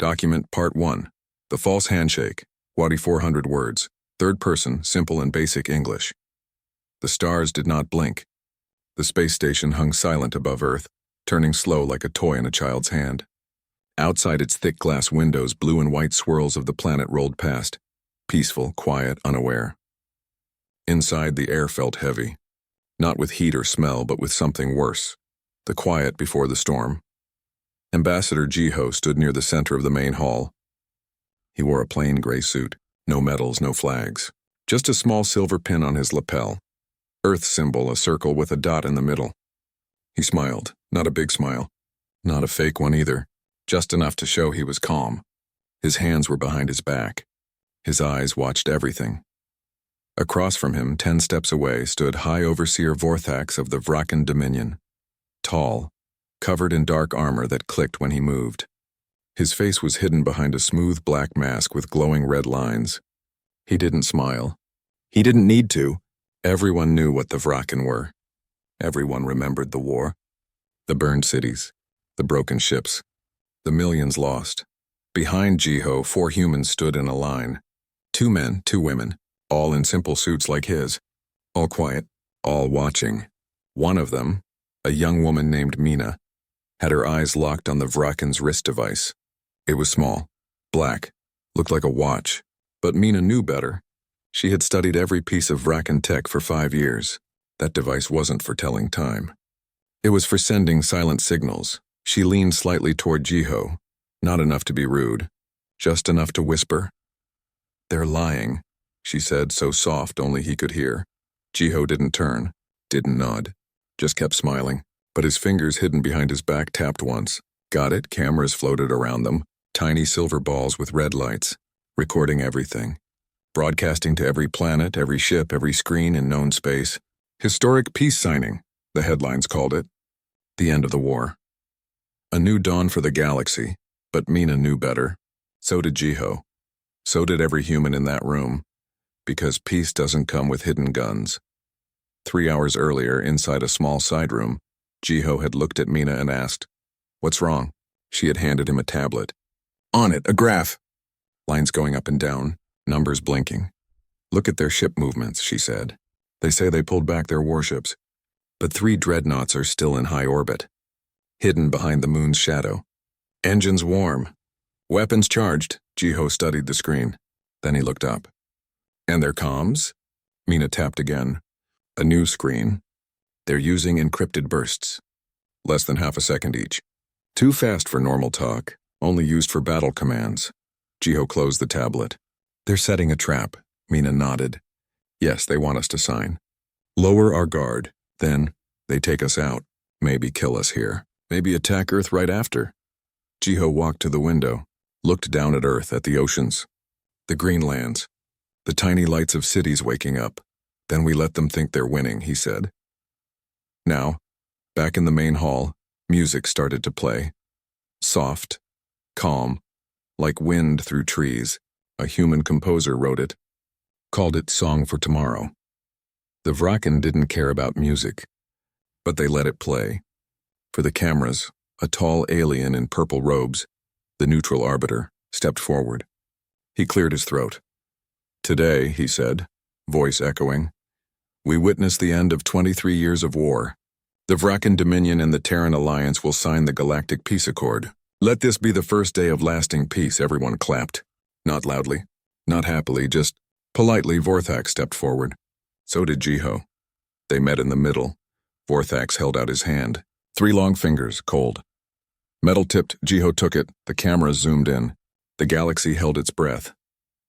Document Part 1. The False Handshake. Wadi 400 words. Third person, simple and basic English. The stars did not blink. The space station hung silent above Earth, turning slow like a toy in a child's hand. Outside its thick glass windows, blue and white swirls of the planet rolled past, peaceful, quiet, unaware. Inside, the air felt heavy, not with heat or smell, but with something worse, the quiet before the storm. Ambassador Jiho stood near the center of the main hall. He wore a plain gray suit, no medals, no flags, just a small silver pin on his lapel. Earth symbol, a circle with a dot in the middle. He smiled, not a big smile, not a fake one either, just enough to show he was calm. His hands were behind his back. His eyes watched everything. Across from him, 10 steps away, stood High Overseer Vorthax of the Vrakan Dominion. Tall, covered in dark armor that clicked when he moved. His face was hidden behind a smooth black mask with glowing red lines. He didn't smile. He didn't need to. Everyone knew what the Vrakan were. Everyone remembered the war. The burned cities, the broken ships, the millions lost. Behind Jiho, 4 humans stood in a line. 2 men, 2 women, all in simple suits like his. All quiet, all watching. One of them, a young woman named Mina, had her eyes locked on the Vrakan's wrist device. It was small, black, looked like a watch, but Mina knew better. She had studied every piece of Vrakan tech for 5 years. That device wasn't for telling time. It was for sending silent signals. She leaned slightly toward Jiho, not enough to be rude, just enough to whisper. "They're lying," she said, so soft only he could hear. Jiho didn't turn, didn't nod, just kept smiling, but his fingers hidden behind his back tapped once. Got it, cameras floated around them, tiny silver balls with red lights, recording everything. Broadcasting to every planet, every ship, every screen in known space. Historic peace signing, the headlines called it. The end of the war. A new dawn for the galaxy, but Mina knew better. So did Jiho. So did every human in that room, because peace doesn't come with hidden guns. 3 hours earlier, inside a small side room, Jiho had looked at Mina and asked, "What's wrong?" She had handed him a tablet. On it, a graph. Lines going up and down, numbers blinking. "Look at their ship movements," she said. "They say they pulled back their warships, but 3 dreadnoughts are still in high orbit, hidden behind the moon's shadow. Engines warm. Weapons charged." Jiho studied the screen. Then he looked up. "And their comms?" Mina tapped again. A new screen. "They're using encrypted bursts. Less than half a second each. Too fast for normal talk, only used for battle commands." Jiho closed the tablet. "They're setting a trap," Mina nodded. "Yes, they want us to sign. Lower our guard, then they take us out, maybe kill us here, maybe attack Earth right after." Jiho walked to the window, looked down at Earth, at the oceans, the green lands, the tiny lights of cities waking up. "Then we let them think they're winning," he said. Now, back in the main hall, music started to play. Soft, calm, like wind through trees. A human composer wrote it, called it Song for Tomorrow. The Vrakan didn't care about music, but they let it play. For the cameras, a tall alien in purple robes, the neutral arbiter, stepped forward. He cleared his throat. "Today," he said, voice echoing, "we witness the end of 23 years of war. The Vrakan Dominion and the Terran Alliance will sign the Galactic Peace Accord. Let this be the first day of lasting peace." Everyone clapped. Not loudly, not happily, just politely. Vorthax stepped forward. So did Jiho. They met in the middle. Vorthax held out his hand. 3 long fingers, cold. Metal-tipped, Jiho took it. The cameras zoomed in. The galaxy held its breath.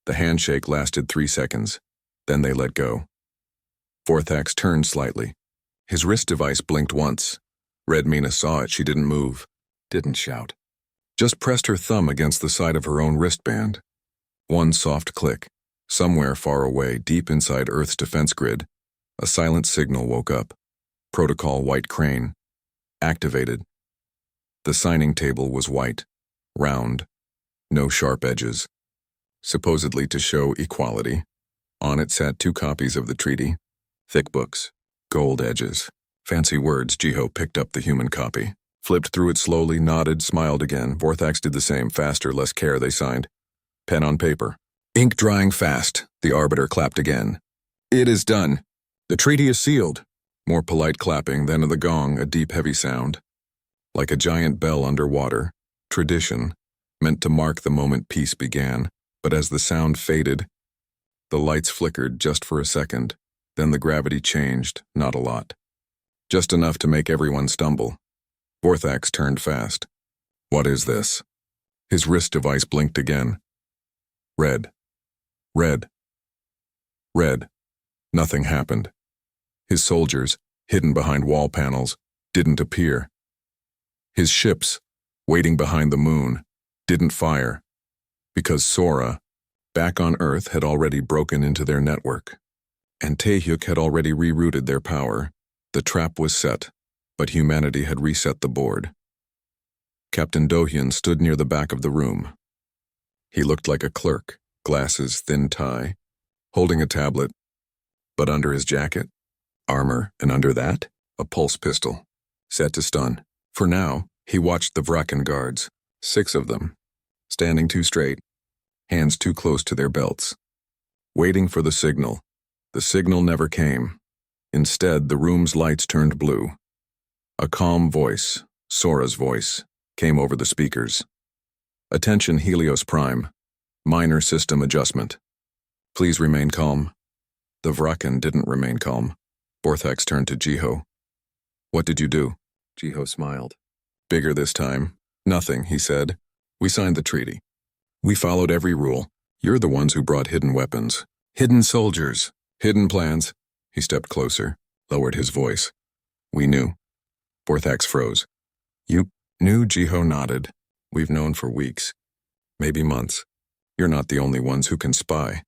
The handshake lasted 3 seconds. Then they let go. Vorthax turned slightly. His wrist device blinked once. Red Mina saw it. She didn't move, didn't shout. Just pressed her thumb against the side of her own wristband. One soft click. Somewhere far away, deep inside Earth's defense grid, a silent signal woke up. Protocol White Crane. Activated. The signing table was white, round, no sharp edges. Supposedly to show equality. On it sat 2 copies of the treaty. Thick books, gold edges. Fancy words. Jiho picked up the human copy. Flipped through it slowly, nodded, smiled again. Vorthax did the same, faster, less care, they signed. Pen on paper. Ink drying fast. The arbiter clapped again. It is done. The treaty is sealed. More polite clapping, then of the gong, a deep, heavy sound. Like a giant bell underwater. Tradition, meant to mark the moment peace began. But as the sound faded, the lights flickered just for a second. Then the gravity changed, not a lot. Just enough to make everyone stumble. Vorthax turned fast. What is this? His wrist device blinked again. Red. Red. Red. Nothing happened. His soldiers, hidden behind wall panels, didn't appear. His ships, waiting behind the moon, didn't fire. Because Sora, back on Earth, had already broken into their network. And Taehyuk had already rerouted their power. The trap was set, but humanity had reset the board. Captain Dohyun stood near the back of the room. He looked like a clerk, glasses, thin tie, holding a tablet. But under his jacket, armor, and under that, a pulse pistol, set to stun. For now, he watched the Vraken guards, 6 of them, standing too straight, hands too close to their belts, waiting for the signal. The signal never came. Instead, the room's lights turned blue. A calm voice, Sora's voice, came over the speakers. Attention Helios Prime. Minor system adjustment. Please remain calm. The Vraken didn't remain calm. Vorthax turned to Jiho. What did you do? Jiho smiled. Bigger this time. Nothing, he said. We signed the treaty. We followed every rule. You're the ones who brought hidden weapons. Hidden soldiers. Hidden plans. He stepped closer, lowered his voice. We knew. Vorthax froze. You knew? Jiho nodded. We've known for weeks. Maybe months. You're not the only ones who can spy.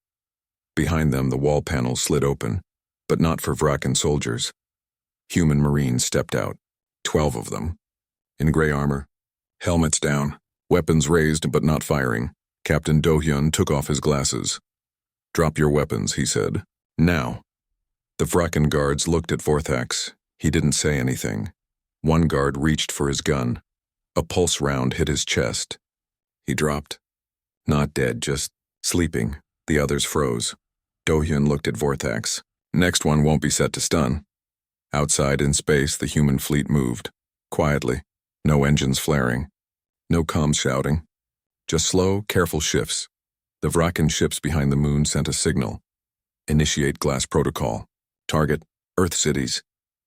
Behind them, the wall panels slid open, but not for Vraken soldiers. Human Marines stepped out, 12 of them. In gray armor, helmets down, weapons raised but not firing. Captain Dohyun took off his glasses. Drop your weapons, he said. Now. The Vraken guards looked at Vorthax. He didn't say anything. One guard reached for his gun. A pulse round hit his chest. He dropped. Not dead, just sleeping. The others froze. Dohyun looked at Vorthax. Next one won't be set to stun. Outside in space, the human fleet moved. Quietly. No engines flaring. No comms shouting. Just slow, careful shifts. The Vraken ships behind the moon sent a signal. Initiate glass protocol. Target, Earth cities.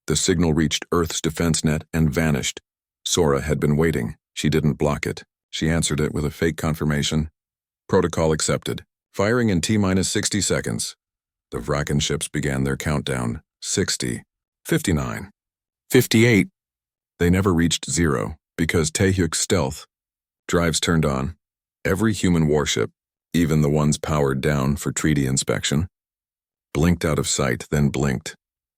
The signal reached Earth's defense net and vanished. Sora had been waiting. She didn't block it. She answered it with a fake confirmation. Protocol accepted. Firing in T-minus 60 seconds. The Vraken ships began their countdown. 60. 59. 58. They never reached 0, because Taehyuk's stealth. Drives turned on. Every human warship, even the ones powered down for treaty inspection, blinked out of sight, then blinked.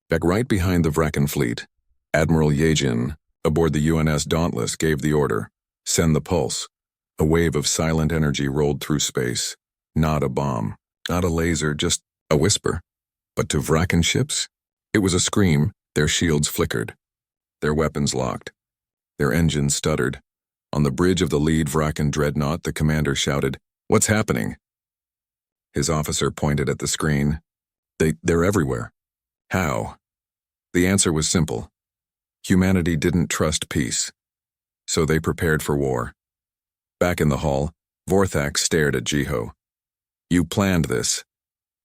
Back right behind the Vraken fleet, Admiral Yejin, aboard the UNS Dauntless, gave the order. Send the pulse. A wave of silent energy rolled through space. Not a bomb, not a laser, just a whisper. But to Vraken ships, it was a scream. Their shields flickered. Their weapons locked. Their engines stuttered. On the bridge of the lead Vraken dreadnought, the commander shouted, "What's happening?" His officer pointed at the screen. They're everywhere. How? The answer was simple. Humanity didn't trust peace, so they prepared for war. Back in the hall, Vorthax stared at Jiho. You planned this.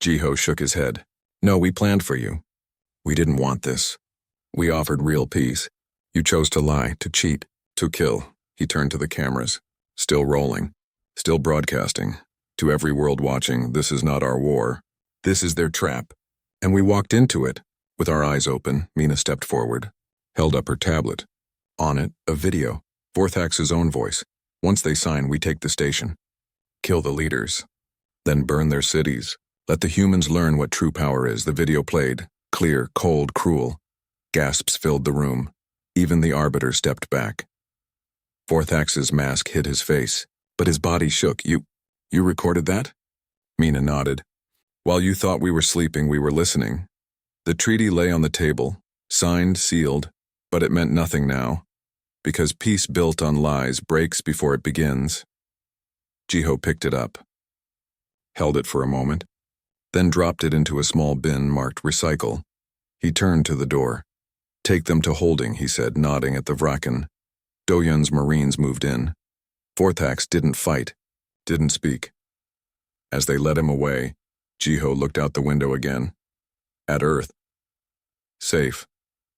Jiho shook his head. No, we planned for you. We didn't want this. We offered real peace. You chose to lie, to cheat, to kill. He turned to the cameras. Still rolling. Still broadcasting. To every world watching, this is not our war. This is their trap. And we walked into it. With our eyes open, Mina stepped forward, held up her tablet. On it, a video. Vorthax's own voice. Once they sign, we take the station. Kill the leaders. Then burn their cities. Let the humans learn what true power is. The video played. Clear, cold, cruel. Gasps filled the room. Even the arbiter stepped back. Vorthax's mask hid his face, but his body shook. You recorded that? Mina nodded. While you thought we were sleeping, we were listening. The treaty lay on the table, signed, sealed, but it meant nothing now. Because peace built on lies breaks before it begins. Jiho picked it up, held it for a moment, then dropped it into a small bin marked recycle. He turned to the door. Take them to holding, he said, nodding at the Vraken. Doyun's Marines moved in. Forthax didn't fight, didn't speak. As they led him away, Jiho looked out the window again. At Earth. Safe.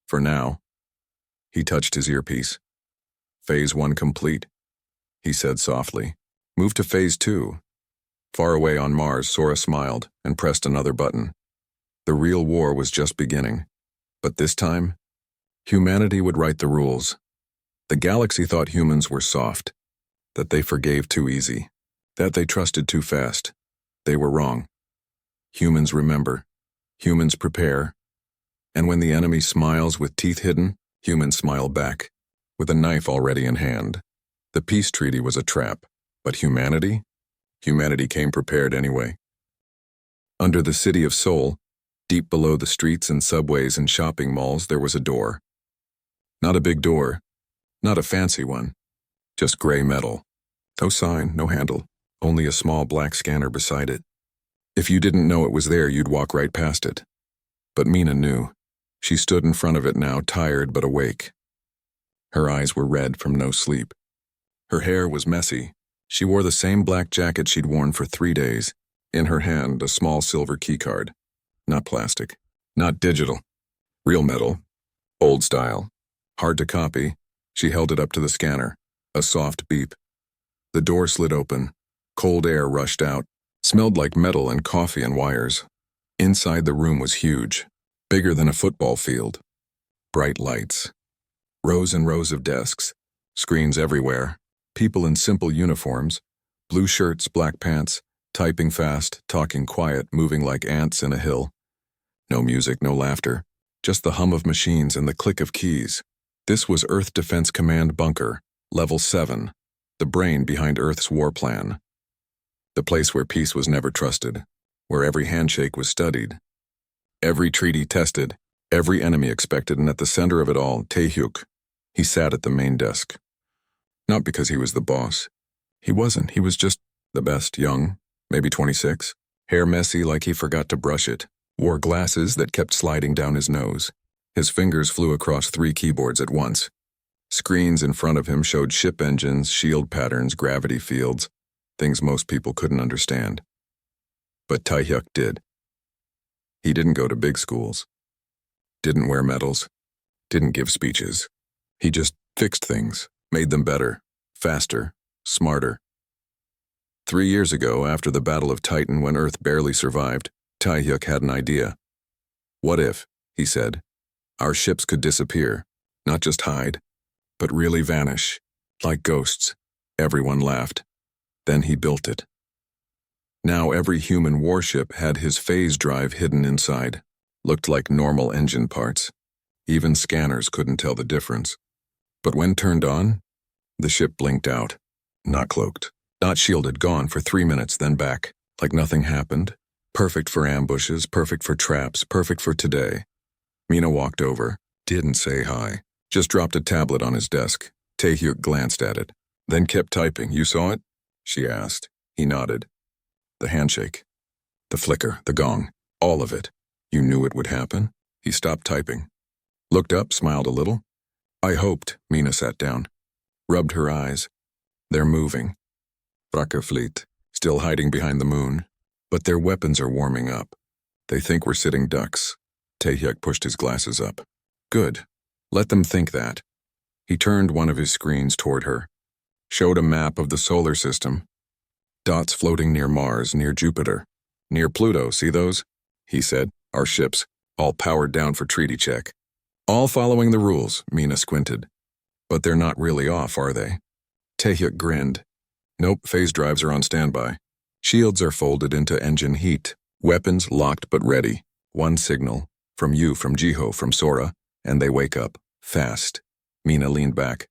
For now. He touched his earpiece. Phase 1 complete, he said softly. Move to Phase 2. Far away on Mars, Sora smiled and pressed another button. The real war was just beginning. But this time, humanity would write the rules. The galaxy thought humans were soft, that they forgave too easy, that they trusted too fast. They were wrong. Humans remember. Humans prepare. And when the enemy smiles with teeth hidden, humans smile back, with a knife already in hand. The peace treaty was a trap, but humanity? Humanity came prepared anyway. Under the city of Seoul, deep below the streets and subways and shopping malls, there was a door. Not a big door, not a fancy one, just gray metal. No sign, no handle, only a small black scanner beside it. If you didn't know it was there, you'd walk right past it. But Mina knew. She stood in front of it now, tired but awake. Her eyes were red from no sleep. Her hair was messy. She wore the same black jacket she'd worn for 3 days. In her hand, a small silver keycard. Not plastic. Not digital. Real metal. Old style. Hard to copy. She held it up to the scanner. A soft beep. The door slid open. Cold air rushed out. Smelled like metal and coffee and wires. Inside the room was huge. Bigger than a football field. Bright lights. Rows and rows of desks. Screens everywhere. People in simple uniforms. Blue shirts, black pants. Typing fast, talking quiet, moving like ants in a hill. No music, no laughter. Just the hum of machines and the click of keys. This was Earth Defense Command Bunker, Level 7. The brain behind Earth's war plan. The place where peace was never trusted. Where every handshake was studied. Every treaty tested. Every enemy expected, and at the center of it all, Taehyuk. He sat at the main desk. Not because he was the boss. He wasn't. He was just the best, young, maybe 26. Hair messy like he forgot to brush it. Wore glasses that kept sliding down his nose. His fingers flew across 3 keyboards at once. Screens in front of him showed ship engines, shield patterns, gravity fields, things most people couldn't understand. But Taehyuk did. He didn't go to big schools. Didn't wear medals. Didn't give speeches. He just fixed things, made them better, faster, smarter. 3 years ago, after the Battle of Titan, when Earth barely survived, Taehyuk had an idea. What if, he said, our ships could disappear, not just hide, but really vanish, like ghosts. Everyone laughed. Then he built it. Now every human warship had his phase drive hidden inside. Looked like normal engine parts. Even scanners couldn't tell the difference. But when turned on, the ship blinked out. Not cloaked, not shielded, gone for 3 minutes, then back, like nothing happened. Perfect for ambushes, perfect for traps, perfect for today. Mina walked over, didn't say hi, just dropped a tablet on his desk. Taehyuk glanced at it, then kept typing. You saw it? She asked. He nodded. The handshake, the flicker, the gong, all of it. You knew it would happen? He stopped typing. Looked up, smiled a little. I hoped. Mina sat down. Rubbed her eyes. They're moving. Fleet, still hiding behind the moon. But their weapons are warming up. They think we're sitting ducks. Taehyuk pushed his glasses up. Good. Let them think that. He turned one of his screens toward her. Showed a map of the solar system. Dots floating near Mars, near Jupiter. Near Pluto, see those? He said. Our ships, all powered down for treaty check. All following the rules, Mina squinted. But they're not really off, are they? Taehyuk grinned. Nope, phase drives are on standby. Shields are folded into engine heat. Weapons locked but ready. One signal. From you, from Jiho, from Sora. And they wake up. Fast. Mina leaned back.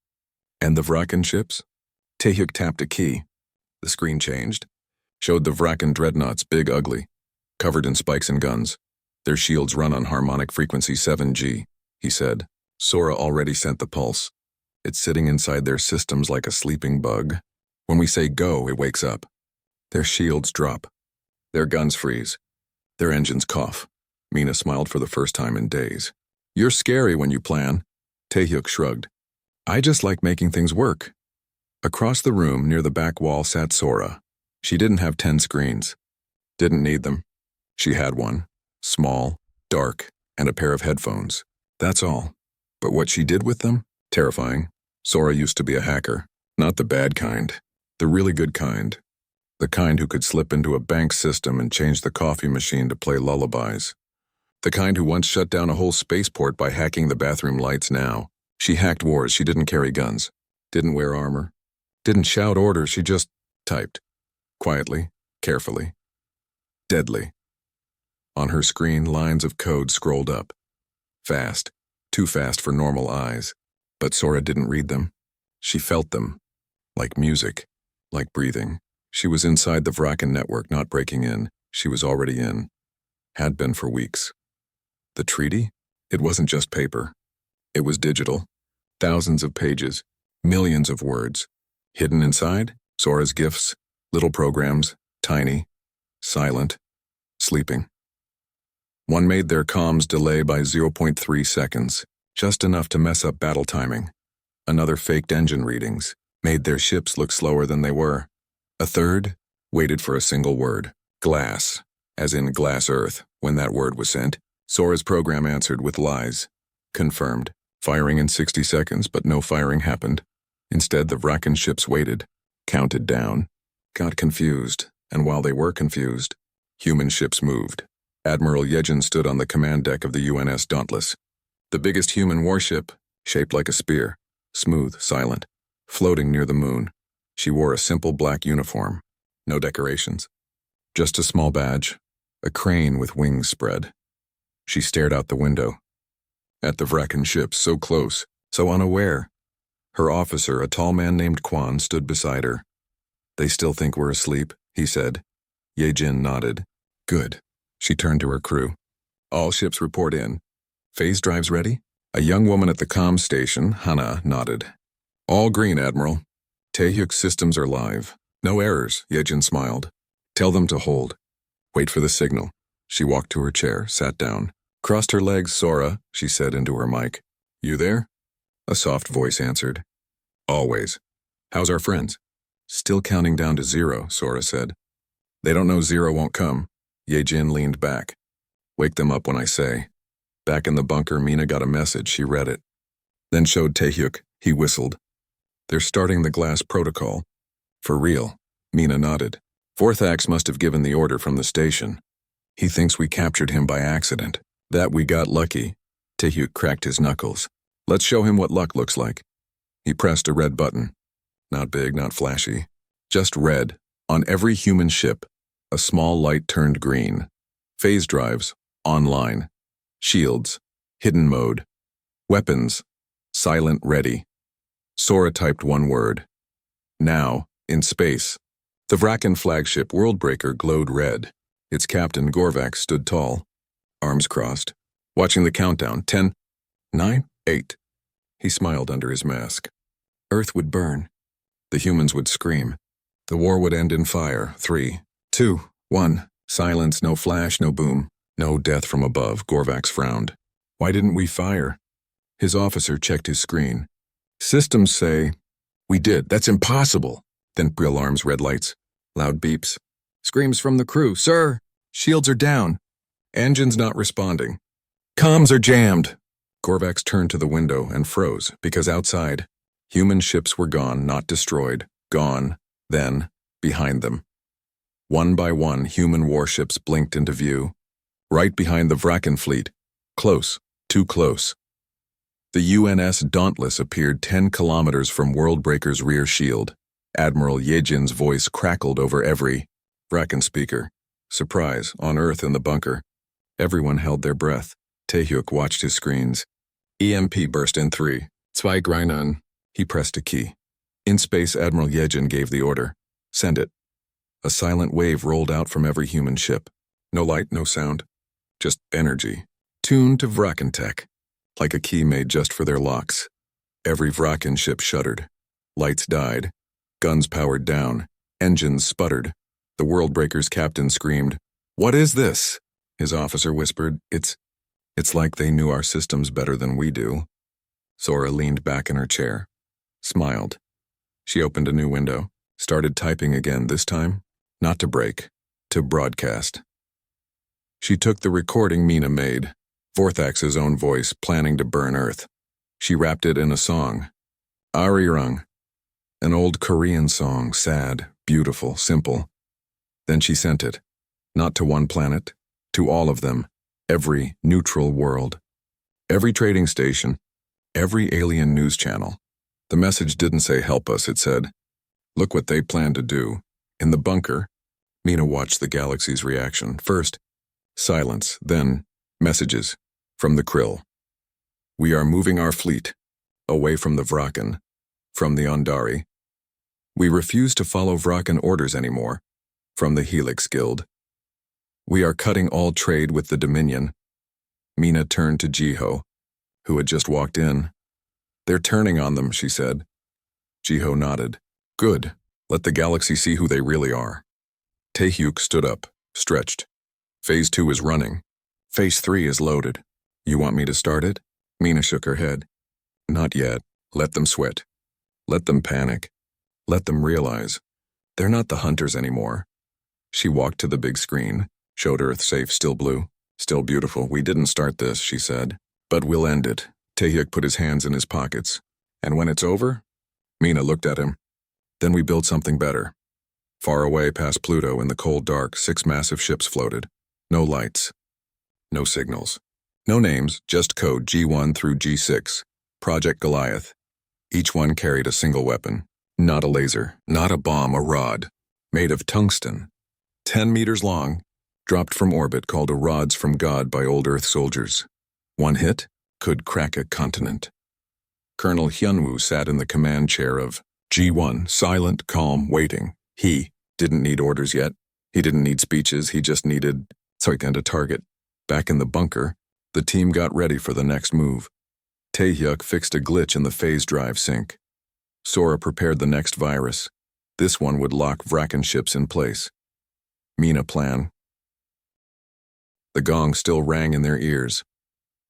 And the Vraken ships? Taehyuk tapped a key. The screen changed. Showed the Vraken dreadnoughts, big, ugly. Covered in spikes and guns. Their shields run on harmonic frequency 7G, he said. Sora already sent the pulse. It's sitting inside their systems like a sleeping bug. When we say go, it wakes up. Their shields drop. Their guns freeze. Their engines cough. Mina smiled for the first time in days. You're scary when you plan. Taehyuk shrugged. I just like making things work. Across the room, near the back wall, sat Sora. She didn't have 10 screens. Didn't need them. She had one. Small, dark, and a pair of headphones. That's all. But what she did with them? Terrifying. Sora used to be a hacker. Not the bad kind. The really good kind. The kind who could slip into a bank system and change the coffee machine to play lullabies. The kind who once shut down a whole spaceport by hacking the bathroom lights now. She hacked wars, she didn't carry guns. Didn't wear armor. Didn't shout orders, she just typed. Quietly, carefully. Deadly. On her screen, lines of code scrolled up. Fast. Too fast for normal eyes. But Sora didn't read them. She felt them. Like music. Like breathing. She was inside the Vraken network, not breaking in. She was already in. Had been for weeks. The treaty? It wasn't just paper. It was digital. Thousands of pages. Millions of words. Hidden inside? Sora's gifts. Little programs. Tiny. Silent. Sleeping. One made their comms delay by 0.3 seconds. Just enough to mess up battle timing. Another faked engine readings. Made their ships look slower than they were. A third waited for a single word. Glass. As in glass earth. When that word was sent, Sora's program answered with lies. Confirmed. Firing in 60 seconds, but no firing happened. Instead, the Vraken ships waited. Counted down. Got confused. And while they were confused, human ships moved. Admiral Yejin stood on the command deck of the UNS Dauntless. The biggest human warship, shaped like a spear. Smooth, silent. Floating near the moon. She wore a simple black uniform. No decorations. Just a small badge. A crane with wings spread. She stared out the window. At the Vraken ships, so close, so unaware. Her officer, a tall man named Quan, stood beside her. They still think we're asleep, he said. Yejin nodded. Good. She turned to her crew. All ships report in. Phase drives ready? A young woman at the comm station, Hana, nodded. All green, Admiral. Taehyuk's systems are live. No errors, Yejin smiled. Tell them to hold. Wait for the signal. She walked to her chair, sat down. Crossed her legs, Sora, she said into her mic. You there? A soft voice answered. Always. How's our friends? Still counting down to 0, Sora said. They don't know 0 won't come. Yejin leaned back. Wake them up when I say. Back in the bunker, Mina got a message. She read it. Then showed Taehyuk. He whistled. They're starting the glass protocol. For real. Mina nodded. Vorthax must have given the order from the station. He thinks we captured him by accident. That we got lucky. Taehyuk cracked his knuckles. Let's show him what luck looks like. He pressed a red button. Not big, not flashy. Just red. On every human ship, a small light turned green. Phase drives. Online. Shields. Hidden mode. Weapons. Silent ready. Sora typed one word. Now, in space. The Vraken flagship Worldbreaker glowed red. Its captain, Gorvax, stood tall. Arms crossed. Watching the countdown. 10, 9, 8. He smiled under his mask. Earth would burn. The humans would scream. The war would end in fire. 3, 2, 1. Silence, no flash, no boom. No death from above, Gorvax frowned. Why didn't we fire? His officer checked his screen. Systems say, we did, that's impossible. Then alarms, red lights, loud beeps. Screams from the crew, sir, shields are down. Engines not responding. Comms are jammed. Gorvax turned to the window and froze because outside, human ships were gone, not destroyed, gone, then, behind them. One by one, human warships blinked into view. Right behind the Vraken fleet. Close, too close. The UNS Dauntless appeared 10 kilometers from Worldbreaker's rear shield. Admiral Yejin's voice crackled over every Vraken speaker. Surprise, on Earth in the bunker. Everyone held their breath. Taehyuk watched his screens. EMP burst in 3. Zwei Grinan. He pressed a key. In space, Admiral Yejin gave the order. Send it. A silent wave rolled out from every human ship. No light, no sound. Just energy. Tuned to Vraken tech. Like a key made just for their locks. Every Vraken ship shuddered. Lights died. Guns powered down. Engines sputtered. The Worldbreaker's captain screamed, "What is this?" His officer whispered, It's like they knew our systems better than we do." Sora leaned back in her chair, smiled. She opened a new window, started typing again, this time, not to break, to broadcast. She took the recording Mina made, Vorthax's own voice, planning to burn Earth. She wrapped it in a song, Arirang, an old Korean song, sad, beautiful, simple. Then she sent it, not to one planet, to all of them, every neutral world, every trading station, every alien news channel. The message didn't say help us, it said, look what they plan to do. In the bunker, Mina watched the galaxy's reaction. First, silence, then messages from the Krill. We are moving our fleet away from the Vraken, from the Ondari. We refuse to follow Vraken orders anymore, from the Helix Guild. We are cutting all trade with the Dominion. Mina turned to Jiho, who had just walked in. They're turning on them, she said. Jiho nodded. Good. Let the galaxy see who they really are. Taehyuk stood up, stretched. Phase 2 is running. Phase 3 is loaded. You want me to start it? Mina shook her head. Not yet. Let them sweat. Let them panic. Let them realize. They're not the hunters anymore. She walked to the big screen, showed Earth safe, still blue, still beautiful. We didn't start this, she said, but we'll end it. Taehyuk put his hands in his pockets. And when it's over? Mina looked at him. Then we build something better. Far away past Pluto in the cold dark, 6 massive ships floated. No lights. No signals. No names, just code G1 through G6. Project Goliath. Each one carried a single weapon. Not a laser, not a bomb, a rod. Made of tungsten. 10 meters long. Dropped from orbit, called a rods from God by old Earth soldiers. One hit could crack a continent. Colonel Hyunwoo sat in the command chair of G1, silent, calm, waiting. He didn't need orders yet. He didn't need speeches. He just needed a target. Back in the bunker, the team got ready for the next move. Taehyuk fixed a glitch in the phase drive sync. Sora prepared the next virus. This one would lock Vraken ships in place. Mina plan. The gong still rang in their ears.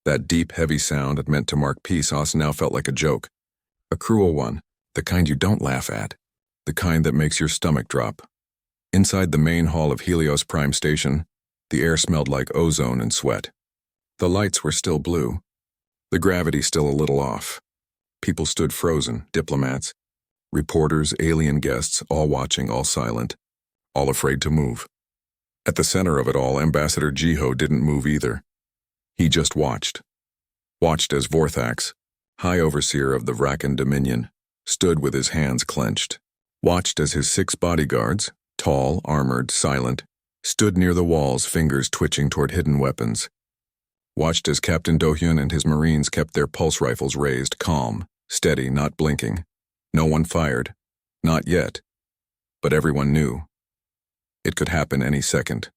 That deep, heavy sound it meant to mark peace now felt like a joke. A cruel one, the kind you don't laugh at. The kind that makes your stomach drop. Inside the main hall of Helios Prime Station, the air smelled like ozone and sweat. The lights were still blue. The gravity still a little off. People stood frozen, diplomats, reporters, alien guests, all watching, all silent, all afraid to move. At the center of it all, Ambassador Jiho didn't move either. He just watched. Watched as Vorthax, High Overseer of the Vraken Dominion, stood with his hands clenched. Watched as his 6 bodyguards, tall, armored, silent, stood near the walls, fingers twitching toward hidden weapons. Watched as Captain Dohyun and his Marines kept their pulse rifles raised, calm, steady, not blinking. No one fired. Not yet. But everyone knew. It could happen any second.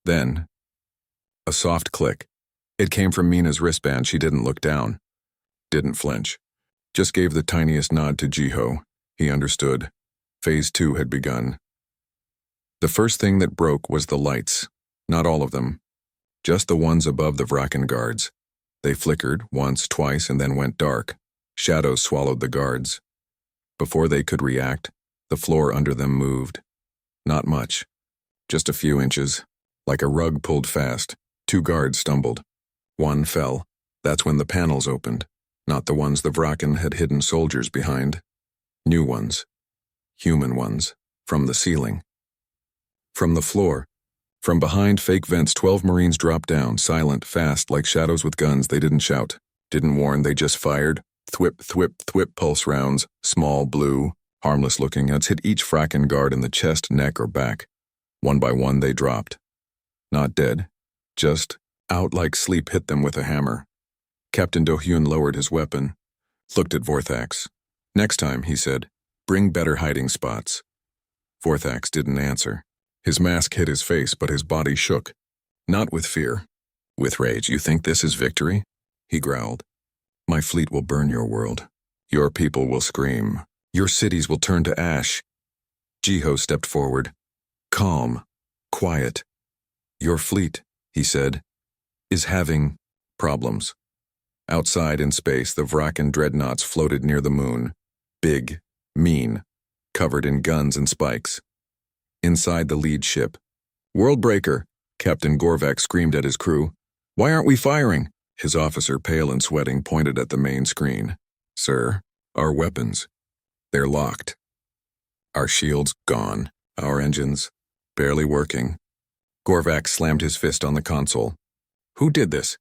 Then, a soft click. It came from Mina's wristband. She didn't look down. Didn't flinch. Just gave the tiniest nod to Jiho. He understood. Phase 2 had begun. The first thing that broke was the lights. Not all of them. Just the ones above the Vraken guards. They flickered once, twice, and then went dark. Shadows swallowed the guards. Before they could react, the floor under them moved. Not much. Just a few inches. Like a rug pulled fast. 2 guards stumbled. One fell. That's when the panels opened. Not the ones the Vraken had hidden soldiers behind. New ones. Human ones. From the ceiling. From the floor. From behind fake vents, 12 Marines dropped down, silent, fast, like shadows with guns. They didn't shout. Didn't warn. They just fired. Thwip, thwip, thwip pulse rounds. Small, blue, harmless looking. It's hit each Vraken guard in the chest, neck, or back. One by one they dropped. Not dead. Just out like sleep hit them with a hammer. Captain Dohyun lowered his weapon. Looked at Vorthax. Next time, he said, bring better hiding spots. Vorthax didn't answer. His mask hid his face, but his body shook. Not with fear. With rage. You think this is victory? He growled. My fleet will burn your world. Your people will scream. Your cities will turn to ash. Jiho stepped forward. Calm. Quiet. Your fleet, he said, is having problems. Outside in space, the Vrakan dreadnoughts floated near the moon. Big, mean, covered in guns and spikes. Inside the lead ship. Worldbreaker, Captain Gorvak screamed at his crew. Why aren't we firing? His officer, pale and sweating, pointed at the main screen. Sir, our weapons. They're locked. Our shields gone. Our engines barely working. Gorvak slammed his fist on the console. Who did this?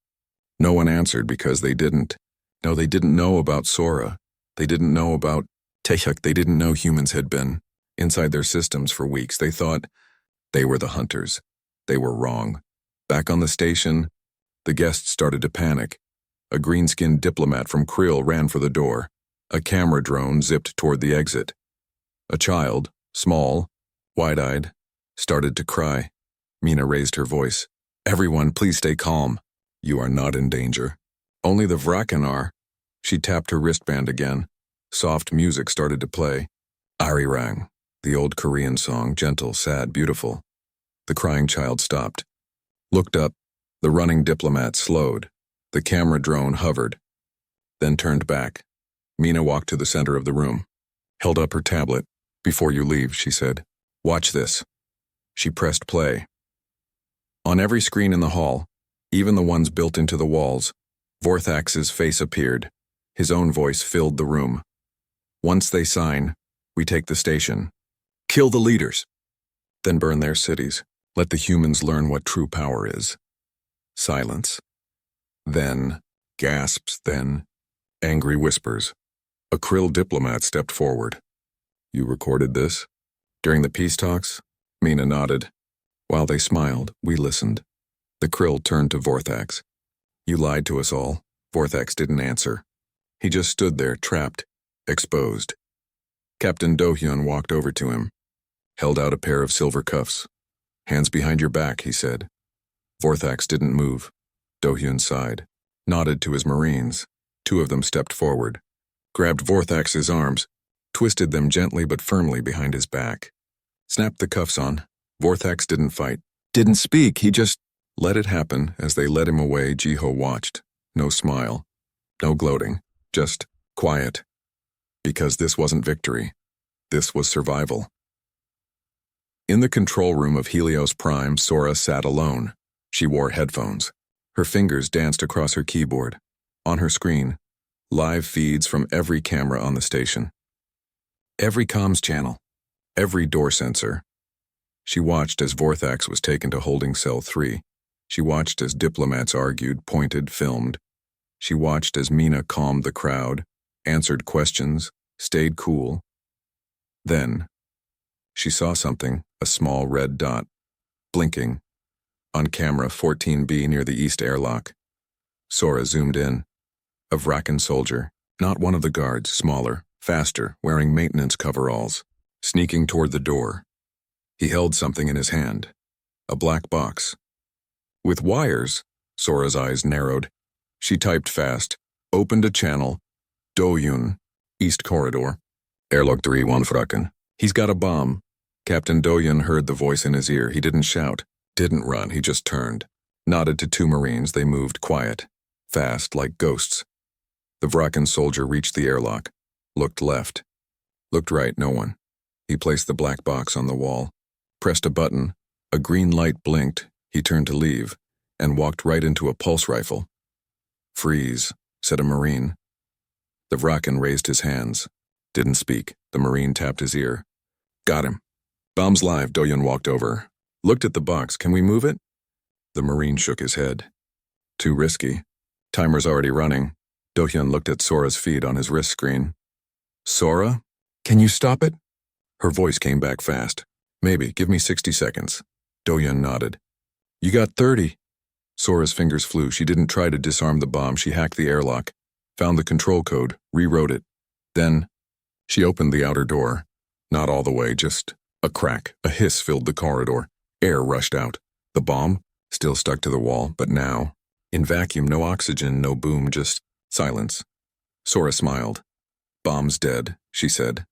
No one answered because they didn't. No, they didn't know about Sora. They didn't know about Tehuk. They didn't know humans had been inside their systems for weeks. They thought they were the hunters. They were wrong. Back on the station, the guests started to panic. A green-skinned diplomat from Krill ran for the door. A camera drone zipped toward the exit. A child, small, wide-eyed, started to cry. Mina raised her voice. Everyone, please stay calm. You are not in danger. Only the Vrakan are. She tapped her wristband again. Soft music started to play. Arirang, the old Korean song, gentle, sad, beautiful. The crying child stopped. Looked up. The running diplomat slowed. The camera drone hovered. Then turned back. Mina walked to the center of the room. Held up her tablet. Before you leave, she said. Watch this. She pressed play. On every screen in the hall, even the ones built into the walls, Vorthax's face appeared. His own voice filled the room. Once they sign, we take the station. Kill the leaders. Then burn their cities. Let the humans learn what true power is. Silence. Then, gasps, then, angry whispers. A Krill diplomat stepped forward. You recorded this? During the peace talks? Mina nodded. While they smiled, we listened. The Krill turned to Vorthax. You lied to us all. Vorthax didn't answer. He just stood there, trapped, exposed. Captain Dohyun walked over to him, held out a pair of silver cuffs. Hands behind your back, he said. Vorthax didn't move. Dohyun sighed, nodded to his Marines. Two of them stepped forward, grabbed Vorthax's arms, twisted them gently but firmly behind his back. Snapped the cuffs on. Vorthax didn't fight, didn't speak, he just let it happen. As they led him away, Jiho watched. No smile, no gloating, just quiet. Because this wasn't victory. This was survival. In the control room of Helios Prime, Sora sat alone. She wore headphones. Her fingers danced across her keyboard. On her screen, live feeds from every camera on the station. Every comms channel. Every door sensor. She watched as Vorthax was taken to holding cell 3. She watched as diplomats argued, pointed, filmed. She watched as Mina calmed the crowd, answered questions, stayed cool. Then, she saw something, a small red dot, blinking. On camera 14B near the east airlock. Sora zoomed in. A Vrakan soldier, not one of the guards, smaller, faster, wearing maintenance coveralls, sneaking toward the door. He held something in his hand, a black box. With wires, Sora's eyes narrowed. She typed fast, opened a channel, Dohyun, East Corridor. Airlock 3-1 Vrakan. He's got a bomb. Captain Dohyun heard the voice in his ear. He didn't shout, didn't run, he just turned. Nodded to two Marines. They moved quiet, fast, like ghosts. The Vrakan soldier reached the airlock, looked left, looked right, no one. He placed the black box on the wall, pressed a button, a green light blinked, he turned to leave, and walked right into a pulse rifle. Freeze, said a Marine. The Vrakan raised his hands, didn't speak. The Marine tapped his ear. Got him. Bomb's live. Dohyun walked over. Looked at the box. Can we move it? The Marine shook his head. Too risky. Timer's already running. Dohyun looked at Sora's feed on his wrist screen. Sora? Can you stop it? Her voice came back fast. Maybe. Give me 60 seconds. Dohyun nodded. You got 30. Sora's fingers flew. She didn't try to disarm the bomb. She hacked the airlock, found the control code, rewrote it. Then, she opened the outer door. Not all the way, just a crack. A hiss filled the corridor. Air rushed out. The bomb, still stuck to the wall, but now, in vacuum, no oxygen, no boom, just silence. Sora smiled. Bomb's dead, she said.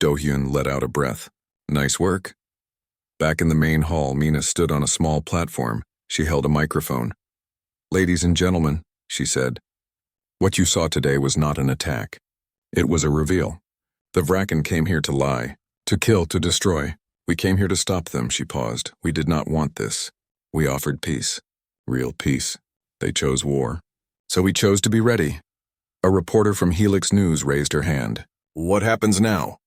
Do-hyun let out a breath. Nice work. Back in the main hall, Mina stood on a small platform. She held a microphone. Ladies and gentlemen, she said, what you saw today was not an attack. It was a reveal. The Vraken came here to lie, to kill, to destroy. We came here to stop them, she paused. We did not want this. We offered peace. Real peace. They chose war. So we chose to be ready. A reporter from Helix News raised her hand. What happens now?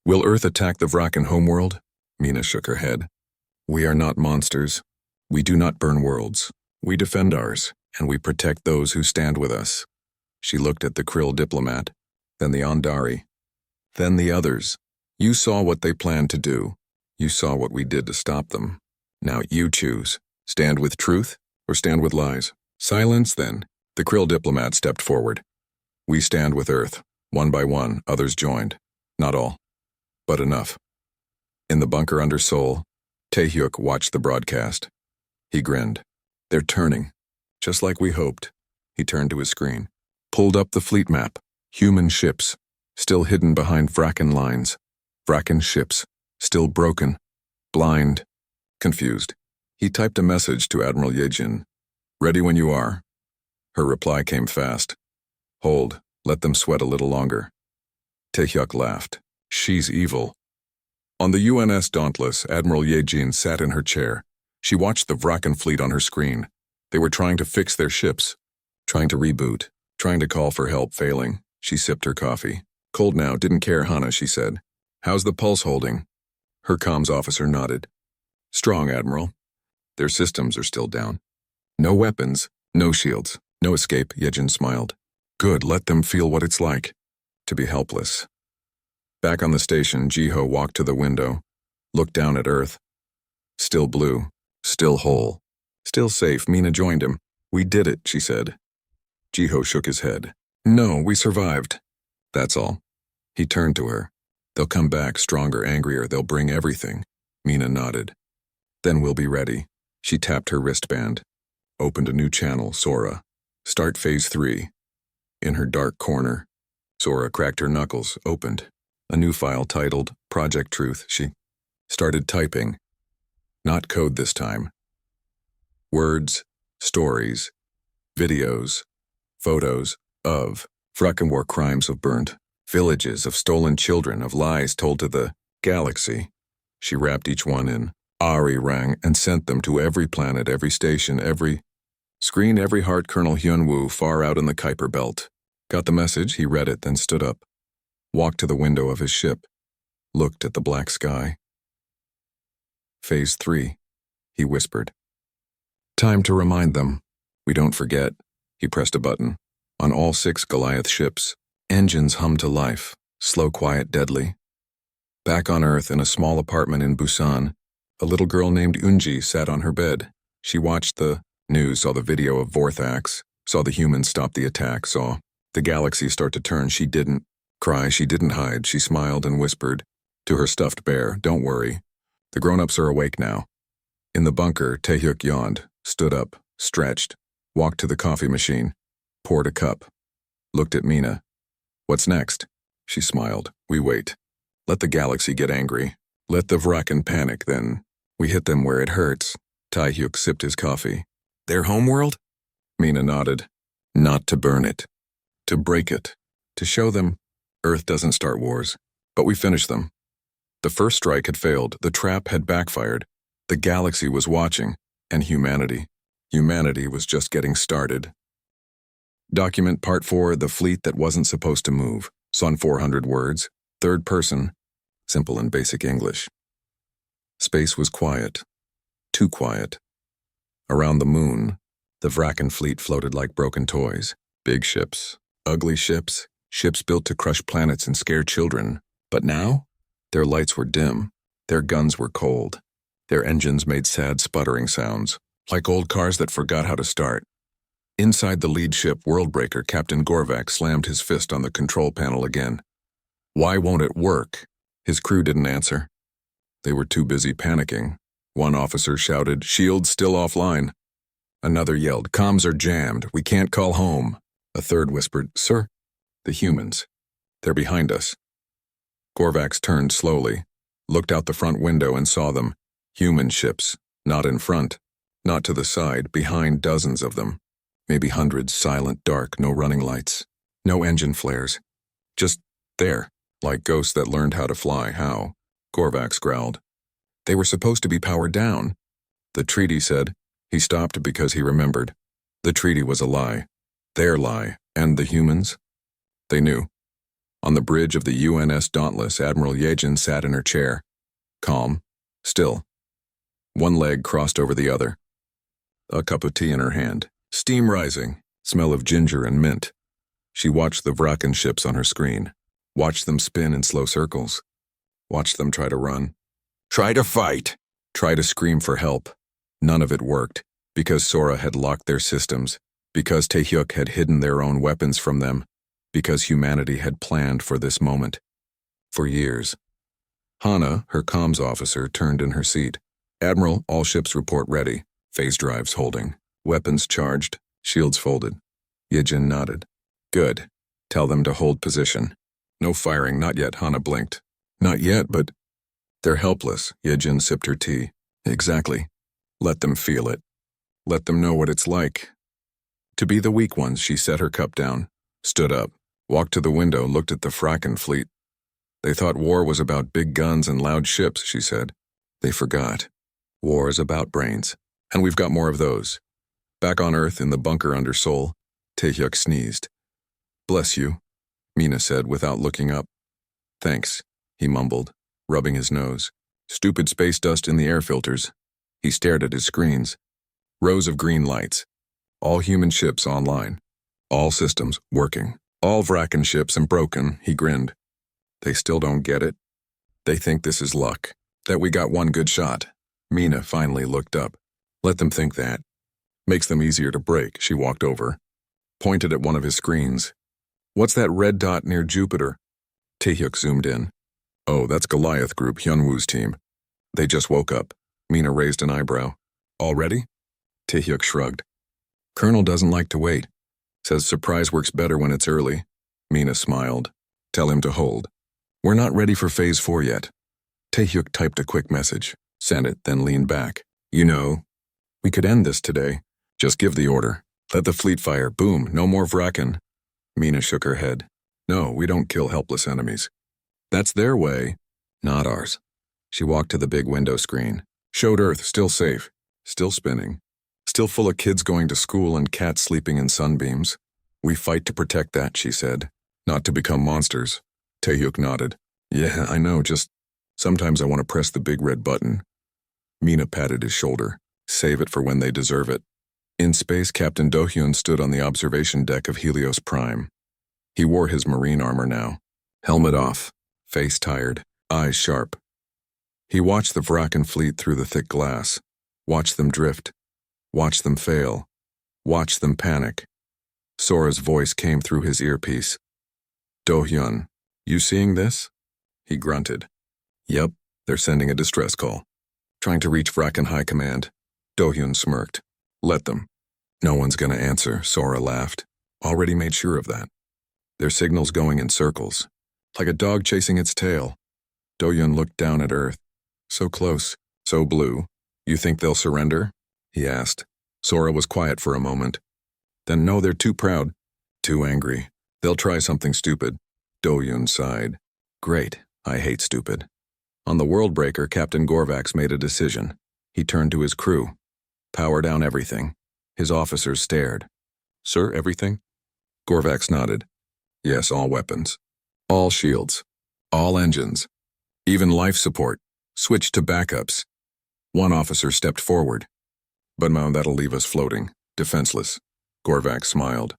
Will Earth attack the Vraken homeworld? Mina shook her head. We are not monsters. We do not burn worlds. We defend ours, and we protect those who stand with us. She looked at the Krill diplomat, then the Andari, then the others. You saw what they planned to do. You saw what we did to stop them. Now you choose. Stand with truth or stand with lies? Silence, then. The Krill diplomat stepped forward. We stand with Earth. One by one, others joined. Not all, but enough. In the bunker under Seoul, Taehyuk watched the broadcast. He grinned. They're turning, just like we hoped. He turned to his screen, pulled up the fleet map. Human ships, still hidden behind Vraken lines. Vraken ships, still broken, blind, confused. He typed a message to Admiral Yejin. Ready when you are. Her reply came fast. Hold, let them sweat a little longer. Taehyuk laughed. She's evil. On the UNS Dauntless, Admiral Yejin sat in her chair. She watched the Vraken fleet on her screen. They were trying to fix their ships, trying to reboot, trying to call for help, failing. She sipped her coffee. Cold now, didn't care, Hana, she said. How's the pulse holding? Her comms officer nodded. Strong, Admiral. Their systems are still down. No weapons, no shields, no escape, Yejin smiled. Good, let them feel what it's like to be helpless. Back on the station, Jiho walked to the window, looked down at Earth. Still blue, still whole, still safe. Mina joined him. We did it, she said. Jiho shook his head. No, we survived. That's all. He turned to her. They'll come back stronger, angrier. They'll bring everything. Mina nodded. Then we'll be ready. She tapped her wristband. Opened a new channel, Sora. Start phase 3. In her dark corner, Sora cracked her knuckles, opened. A new file titled Project Truth. She started typing. Not code this time. Words, stories, videos, photos of Vraken war crimes of burnt villages, of stolen children, of lies told to the galaxy. She wrapped each one in Ari rang and sent them to every planet, every station, every screen, every heart. Colonel Hyunwoo, far out in the Kuiper Belt. Got the message, he read it, then stood up. Walked to the window of his ship. Looked at the black sky. Phase 3, he whispered. Time to remind them. We don't forget. He pressed a button. On all 6 Goliath ships, engines hummed to life, slow, quiet, deadly. Back on Earth, in a small apartment in Busan, a little girl named Unji sat on her bed. She watched the news, saw the video of Vorthax, saw the humans stop the attack, saw the galaxy start to turn. She didn't cry, she didn't hide. She smiled and whispered to her stuffed bear, don't worry. The grown-ups are awake now. In the bunker, Taehyuk yawned, stood up, stretched, walked to the coffee machine, poured a cup, looked at Mina. What's next? She smiled. We wait. Let the galaxy get angry. Let the Vraken panic, then we hit them where it hurts. Taehyuk sipped his coffee. Their homeworld? Mina nodded. Not to burn it. To break it. To show them Earth doesn't start wars, but we finish them. The first strike had failed. The trap had backfired. The galaxy was watching, and humanity was just getting started. Document Part 4, The Fleet That Wasn't Supposed to Move. Son 400 words. Third person. Simple and basic English. Space was quiet. Too quiet. Around the moon, the Vraken fleet floated like broken toys. Big ships, ugly ships, ships built to crush planets and scare children. But now, their lights were dim. Their guns were cold. Their engines made sad sputtering sounds, like old cars that forgot how to start. Inside the lead ship, Worldbreaker, Captain Gorvak slammed his fist on the control panel again. Why won't it work? His crew didn't answer. They were too busy panicking. One officer shouted, shields still offline. Another yelled, comms are jammed, we can't call home. A third whispered, sir, the humans. They're behind us. Gorvax turned slowly, looked out the front window and saw them. Human ships, not in front, not to the side, behind dozens of them. Maybe hundreds, silent, dark, no running lights, no engine flares. Just there, like ghosts that learned how to fly. How? Gorvax growled. They were supposed to be powered down. The treaty said. He stopped because he remembered. The treaty was a lie. Their lie. And the humans? They knew. On the bridge of the UNS Dauntless, Admiral Yejin sat in her chair. Calm. Still. One leg crossed over the other. A cup of tea in her hand. Steam rising. Smell of ginger and mint. She watched the Vraken ships on her screen. Watched them spin in slow circles. Watched them try to run. Try to fight. Try to scream for help. None of it worked, because Sora had locked their systems, because Taehyuk had hidden their own weapons from them, because humanity had planned for this moment. For years. Hana, her comms officer, turned in her seat. Admiral, all ships report ready. Phase drives holding. Weapons charged. Shields folded. Yejin nodded. Good. Tell them to hold position. No firing, not yet, Hana blinked. Not yet, but... They're helpless, Yejin sipped her tea. Exactly. Let them feel it. Let them know what it's like. To be the weak ones, she set her cup down, stood up, walked to the window, looked at the Fracken fleet. They thought war was about big guns and loud ships, she said. They forgot. War is about brains, and we've got more of those. Back on Earth, in the bunker under Seoul, Taehyuk sneezed. Bless you, Mina said without looking up. Thanks, he mumbled, rubbing his nose. Stupid space dust in the air filters. He stared at his screens. Rows of green lights. All human ships online. All systems working. All Vraken ships and broken, he grinned. They still don't get it. They think this is luck. That we got one good shot. Mina finally looked up. Let them think that. Makes them easier to break, she walked over. Pointed at one of his screens. What's that red dot near Jupiter? Taehyuk zoomed in. Oh, that's Goliath Group, Hyunwoo's team. They just woke up. Mina raised an eyebrow. Already? Taehyuk shrugged. Colonel doesn't like to wait. Says surprise works better when it's early. Mina smiled. Tell him to hold. We're not ready for Phase 4 yet. Taehyuk typed a quick message, sent it, then leaned back. You know, we could end this today. Just give the order. Let the fleet fire. Boom, no more Vraken. Mina shook her head. No, we don't kill helpless enemies. That's their way, not ours. She walked to the big window screen. Showed Earth still safe, still spinning, still full of kids going to school and cats sleeping in sunbeams. We fight to protect that, she said, not to become monsters. Taehyuk nodded. Yeah, I know, just sometimes I want to press the big red button. Mina patted his shoulder. Save it for when they deserve it. In space, Captain Dohyun stood on the observation deck of Helios Prime. He wore his marine armor now. Helmet off, face tired, eyes sharp. He watched the Vraken fleet through the thick glass, watched them drift, watched them fail, watched them panic. Sora's voice came through his earpiece. Do-hyun, you seeing this? He grunted. Yep, they're sending a distress call. Trying to reach Vraken High Command. Do-hyun smirked. Let them. No one's gonna answer, Sora laughed. Already made sure of that. Their signal's going in circles, like a dog chasing its tail. Do-hyun looked down at Earth. So close, so blue. You think they'll surrender? He asked. Sora was quiet for a moment. Then no, they're too proud, too angry. They'll try something stupid. Do-hyun sighed. Great, I hate stupid. On the World Breaker, Captain Gorvax made a decision. He turned to his crew. Power down everything. His officers stared. Sir, everything? Gorvax nodded. Yes, all weapons. All shields. All engines. Even life support. Switch to backups. One officer stepped forward. But Mo, that'll leave us floating, defenseless. Gorvax smiled.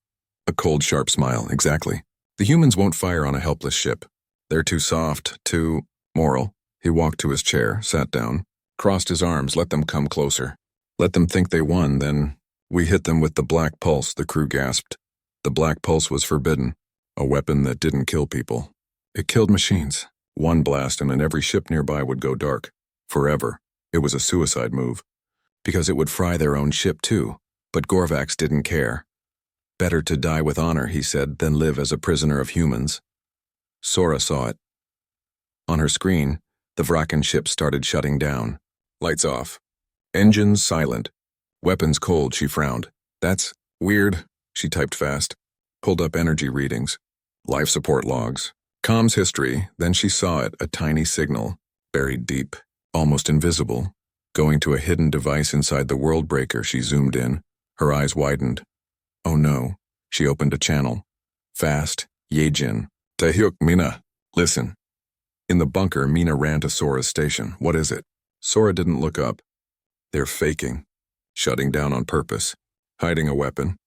A cold, sharp smile, exactly. The humans won't fire on a helpless ship. They're too soft, too moral. He walked to his chair, sat down, crossed his arms, let them come closer. Let them think they won, then we hit them with the Black Pulse, the crew gasped. The Black Pulse was forbidden, a weapon that didn't kill people. It killed machines. One blast and then every ship nearby would go dark. Forever. It was a suicide move. Because it would fry their own ship too. But Gorvax didn't care. Better to die with honor, he said, than live as a prisoner of humans. Sora saw it. On her screen, the Vraken ship started shutting down. Lights off. Engines silent. Weapons cold, she frowned. That's weird, she typed fast. Pulled up energy readings. Life support logs. Comms history, then she saw it, a tiny signal, buried deep, almost invisible. Going to a hidden device inside the world breaker, she zoomed in. Her eyes widened. Oh no. She opened a channel. Fast. Yejin. Taehyuk, Mina. Listen. In the bunker, Mina ran to Sora's station. What is it? Sora didn't look up. They're faking. Shutting down on purpose. Hiding a weapon.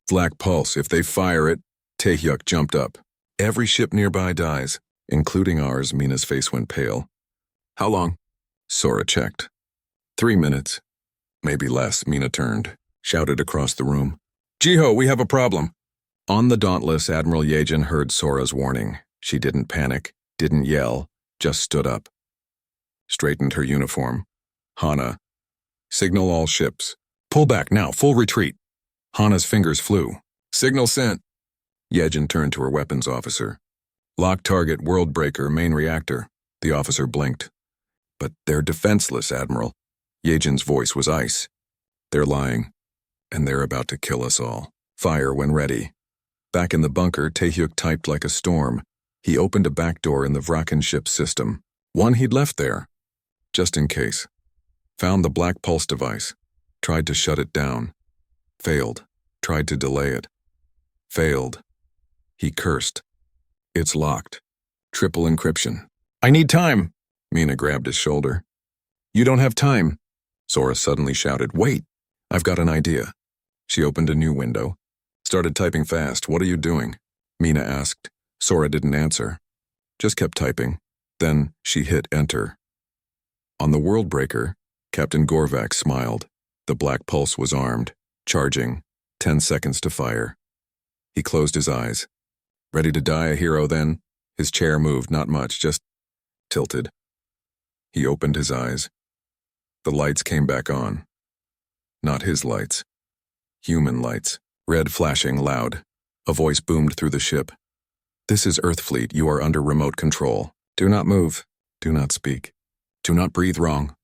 Black pulse. If they fire it. Taehyuk jumped up. Every ship nearby dies, including ours. Mina's face went pale. How long? Sora checked. 3 minutes. Maybe less. Mina turned. Shouted across the room. Jiho, we have a problem. On the Dauntless, Admiral Yejin heard Sora's warning. She didn't panic, didn't yell, just stood up. Straightened her uniform. Hana. Signal all ships. Pull back now, full retreat. Hana's fingers flew. Signal sent. Yejin turned to her weapons officer. Lock target, world breaker, main reactor. The officer blinked. But they're defenseless, Admiral. Yejin's voice was ice. They're lying. And they're about to kill us all. Fire when ready. Back in the bunker, Taehyuk typed like a storm. He opened a back door in the Vraken ship's system. One he'd left there. Just in case. Found the black pulse device. Tried to shut it down. Failed. Tried to delay it. Failed. He cursed. It's locked. Triple encryption. I need time. Mina grabbed his shoulder. You don't have time. Sora suddenly shouted, Wait, I've got an idea. She opened a new window. Started typing fast. What are you doing? Mina asked. Sora didn't answer. Just kept typing. Then she hit enter. On the world breaker, Captain Gorvax smiled. The black pulse was armed, charging, 10 seconds to fire. He closed his eyes. Ready to die a hero then? His chair moved, not much, just tilted. He opened his eyes. The lights came back on. Not his lights. Human lights, red flashing loud. A voice boomed through the ship. This is Earthfleet. You are under remote control. Do not move. Do not speak. Do not breathe wrong.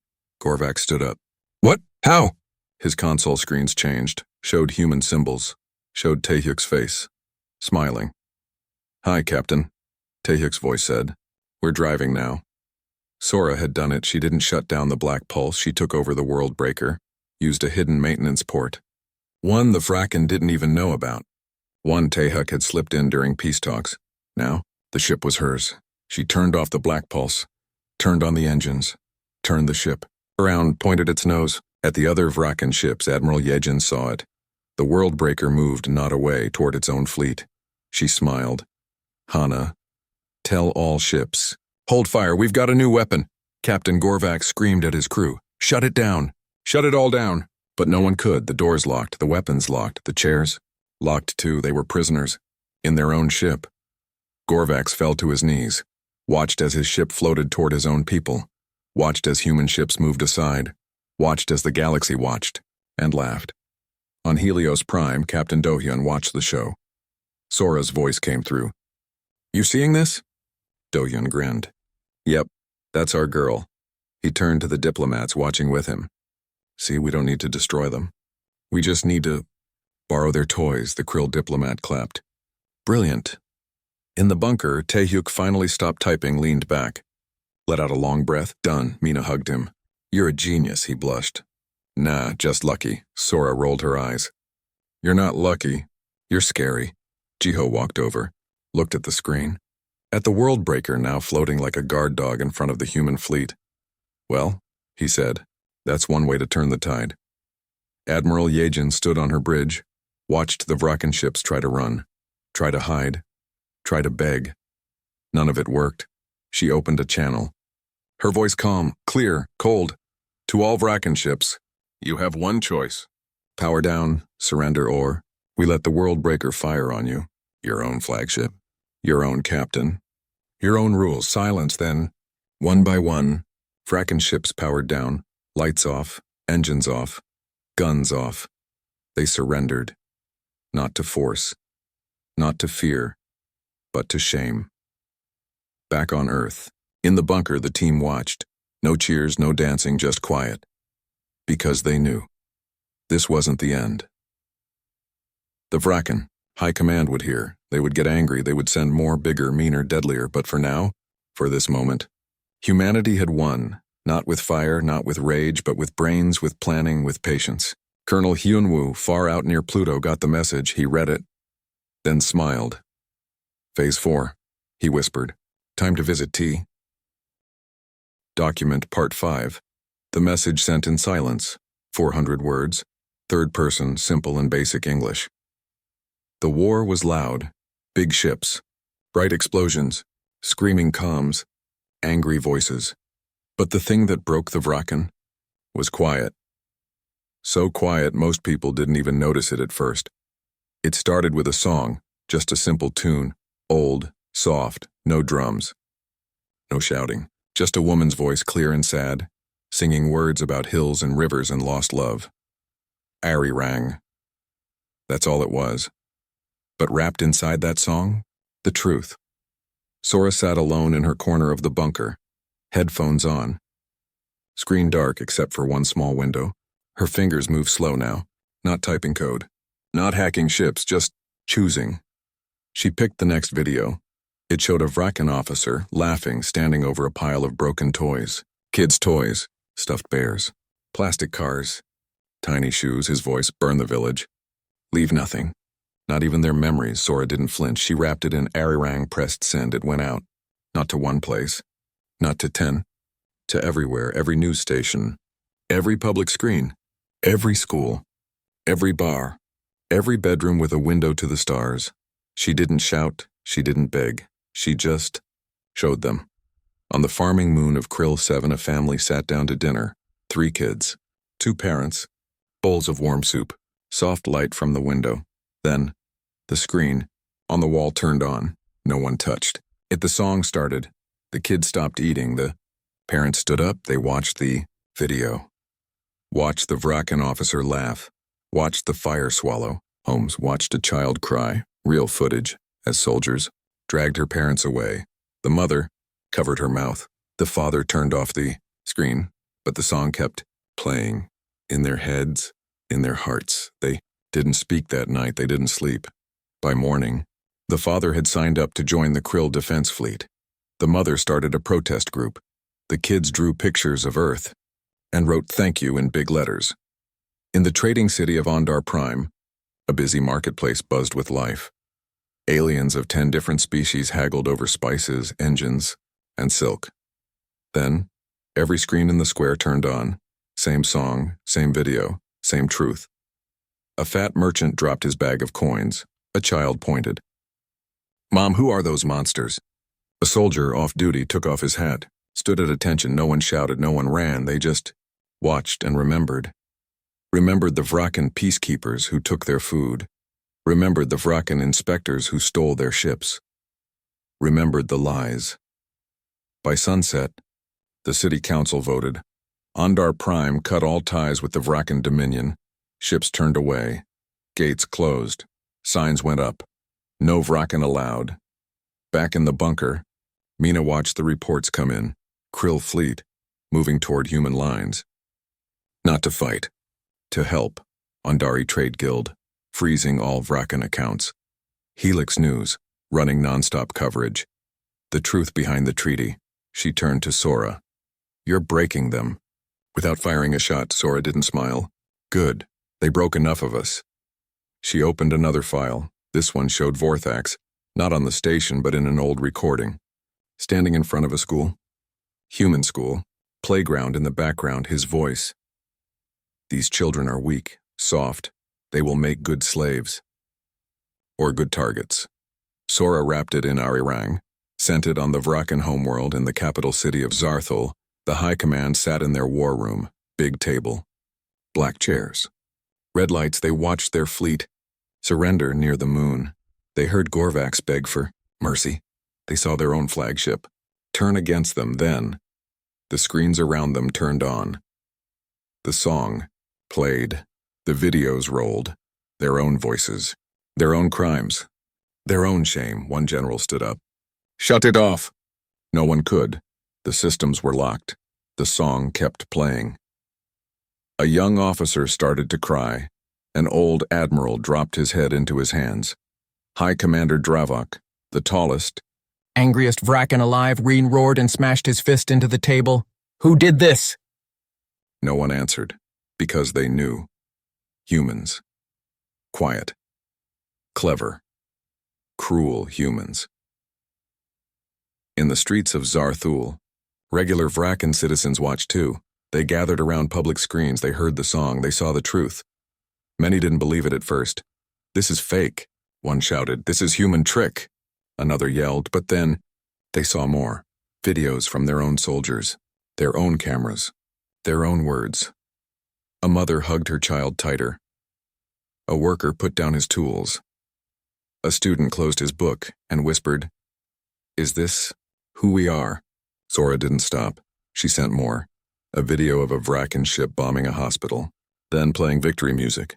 Gorvax stood up. What? How? His console screens changed, showed human symbols, showed Taehyuk's face, smiling. Hi, Captain, Taehyuk's voice said. We're driving now. Sora had done it. She didn't shut down the black pulse. She took over the world breaker, used a hidden maintenance port. One the Vraken didn't even know about. One Taehyuk had slipped in during peace talks. Now, the ship was hers. She turned off the black pulse, turned on the engines, turned the ship around, pointed its nose. At the other Vraken ships, Admiral Yejin saw it. The world breaker moved not away toward its own fleet. She smiled. Hana, tell all ships. Hold fire, we've got a new weapon. Captain Gorvax screamed at his crew. Shut it down. Shut it all down. But no one could. The doors locked, the weapons locked, the chairs locked too. They were prisoners. In their own ship. Gorvax fell to his knees. Watched as his ship floated toward his own people. Watched as human ships moved aside. Watched as the galaxy watched, and laughed. On Helios Prime, Captain Dohyun watched the show. Sora's voice came through. You seeing this? Dohyun grinned. Yep, that's our girl. He turned to the diplomats watching with him. See, we don't need to destroy them. We just need to borrow their toys, the Krill diplomat clapped. Brilliant. In the bunker, Taehyuk finally stopped typing, leaned back. Let out a long breath. Done. Mina hugged him. You're a genius, he blushed. Nah, just lucky. Sora rolled her eyes. You're not lucky. You're scary. Jiho walked over, looked at the screen. At the world breaker now floating like a guard dog in front of the human fleet. Well, he said, that's one way to turn the tide. Admiral Yejin stood on her bridge, watched the Vraken ships try to run, try to hide, try to beg. None of it worked. She opened a channel. Her voice calm, clear, cold. To all Vraken ships, you have one choice. Power down, surrender, or we let the world breaker fire on you. Your own flagship, your own captain, your own rules. Silence then. One by one, Vraken ships powered down, lights off, engines off, guns off. They surrendered. Not to force, not to fear, but to shame. Back on Earth, in the bunker, the team watched. No cheers, no dancing, just quiet. Because they knew. This wasn't the end. The Vraken, High Command would hear. They would get angry, they would send more, bigger, meaner, deadlier, but for now, for this moment, humanity had won, not with fire, not with rage, but with brains, with planning, with patience. Colonel Hyunwoo, far out near Pluto, got the message. He read it, then smiled. Phase 4, he whispered. Time to visit T. Document Part 5. The message sent in silence, 400 words, third person, simple and basic English. The war was loud, big ships, bright explosions, screaming comms, angry voices. But the thing that broke the Vraken was quiet. So quiet most people didn't even notice it at first. It started with a song, just a simple tune, old, soft, no drums. No shouting, just a woman's voice, clear and sad, singing words about hills and rivers and lost love. Ari rang. That's all it was. But wrapped inside that song, the truth. Sora sat alone in her corner of the bunker, headphones on. Screen dark except for one small window. Her fingers move slow now, not typing code, not hacking ships, just choosing. She picked the next video. It showed a Vraken officer, laughing, standing over a pile of broken toys. Kids' toys, stuffed bears, plastic cars, tiny shoes. His voice, burn the village. Leave nothing. Not even their memories. Sora didn't flinch. She wrapped it in Arirang, pressed send. It went out. Not to one place. Not to 10. To everywhere, every news station, every public screen, every school, every bar, every bedroom with a window to the stars. She didn't shout. She didn't beg. She just showed them. On the farming moon of Krill 7, a family sat down to dinner. 3 kids, 2 parents, bowls of warm soup, soft light from the window. Then, the screen on the wall turned on. No one touched it. The song started. The kids stopped eating. The parents stood up. They watched the video. Watched the Vraken officer laugh. Watched the fire swallow. Holmes watched a child cry. Real footage, as soldiers dragged her parents away. The mother covered her mouth. The father turned off the screen, but the song kept playing. In their heads, in their hearts. They didn't speak that night. They didn't sleep. By morning, the father had signed up to join the Krill Defense Fleet. The mother started a protest group. The kids drew pictures of Earth and wrote thank you in big letters. In the trading city of Ondar Prime, a busy marketplace buzzed with life. Aliens of 10 different species haggled over spices, engines, and silk. Then, every screen in the square turned on. Same song, same video, same truth. A fat merchant dropped his bag of coins. A child pointed. Mom, who are those monsters? A soldier off duty took off his hat, stood at attention. No one shouted, no one ran. They just watched and remembered. Remembered the Vraken peacekeepers who took their food. Remembered the Vraken inspectors who stole their ships. Remembered the lies. By sunset, the city council voted. Ondar Prime cut all ties with the Vraken Dominion. Ships turned away. Gates closed. Signs went up. No Vraken allowed. Back in the bunker, Mina watched the reports come in. Krill fleet, moving toward human lines. Not to fight. To help. Ondari Trade Guild, freezing all Vraken accounts. Helix News, running nonstop coverage. The truth behind the treaty. She turned to Sora. You're breaking them. Without firing a shot, Sora didn't smile. Good. They broke enough of us. She opened another file. This one showed Vorthax, not on the station but in an old recording. Standing in front of a school. Human school. Playground in the background, his voice. These children are weak, soft. They will make good slaves. Or good targets. Sora wrapped it in Arirang, sent it on the Vraken homeworld in the capital city of Zarthul. The High Command sat in their war room, big table. Black chairs. Red lights. They watched their fleet surrender near the moon. They heard Gorvax beg for mercy. They saw their own flagship turn against them. Then, the screens around them turned on. The song played. The videos rolled. Their own voices. Their own crimes. Their own shame. One general stood up. Shut it off. No one could. The systems were locked. The song kept playing. A young officer started to cry. An old admiral dropped his head into his hands. High Commander Dravok, the tallest, Angriest Vraken alive, Reen roared and smashed his fist into the table. Who did this? no one answered, because they knew. Humans. Quiet. Clever. Cruel humans. In the streets of Zarthul, regular Vraken citizens watched too. They gathered around public screens, they heard the song, they saw the truth. Many didn't believe it at first. This is fake, one shouted. This is human trick, another yelled. But then, they saw more. Videos from their own soldiers, their own cameras, their own words. A mother hugged her child tighter. A worker put down his tools. A student closed his book and whispered, "Is this who we are?" Sora didn't stop. She sent more. A video of a Vraken ship bombing a hospital, then playing victory music.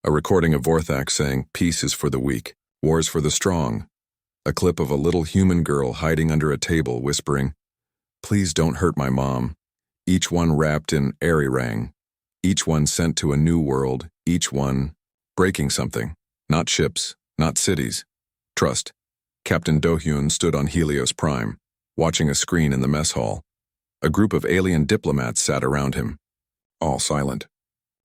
A recording of Vorthak saying, "Peace is for the weak, war's for the strong." A clip of a little human girl hiding under a table whispering, "Please don't hurt my mom." Each one wrapped in Arirang. Each one sent to a new world, each one breaking something. Not ships, not cities. Trust. Captain Dohyun stood on Helios Prime, watching a screen in the mess hall. A group of alien diplomats sat around him. All silent.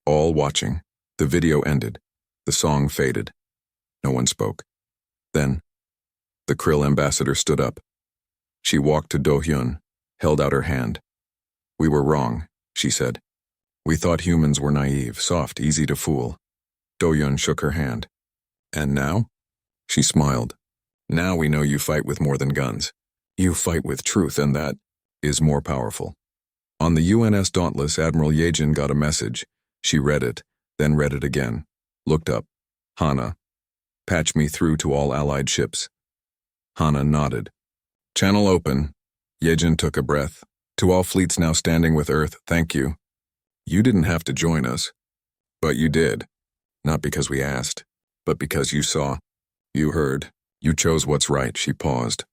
All watching. The video ended. The song faded. No one spoke. Then, the Krill ambassador stood up. She walked to Dohyun, held out her hand. "We were wrong," she said. "We thought humans were naive, soft, easy to fool." Dohyun shook her hand. "And now?" She smiled. "Now we know you fight with more than guns. You fight with truth, and that is more powerful." On the UNS Dauntless, Admiral Yejin got a message. She read it, then read it again. Looked up. "Hana, patch me through to all Allied ships." Hana nodded. "Channel open." Yejin took a breath. "To all fleets now standing with Earth, thank you. You didn't have to join us. But you did. Not because we asked, but because you saw. You heard. You chose what's right." She paused.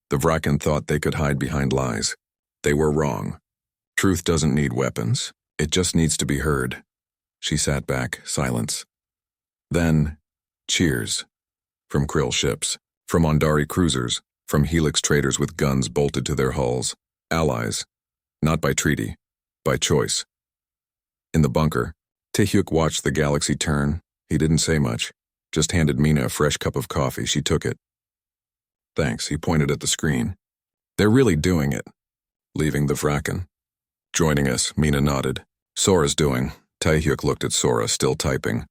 The Vraken thought they could hide behind lies. They were wrong. Truth doesn't need weapons. It just needs to be heard. She sat back, silence. Then, cheers. From Krill ships, from Ondari cruisers, from Helix traders with guns bolted to their hulls. Allies. Not by treaty, by choice. In the bunker, Taehyuk watched the galaxy turn. He didn't say much, just handed Mina a fresh cup of coffee. She took it. "Thanks," he pointed at the screen. "They're really doing it." Leaving the Vraken. "Joining us," Mina nodded. "Sora's doing." Taehyuk looked at Sora, still typing.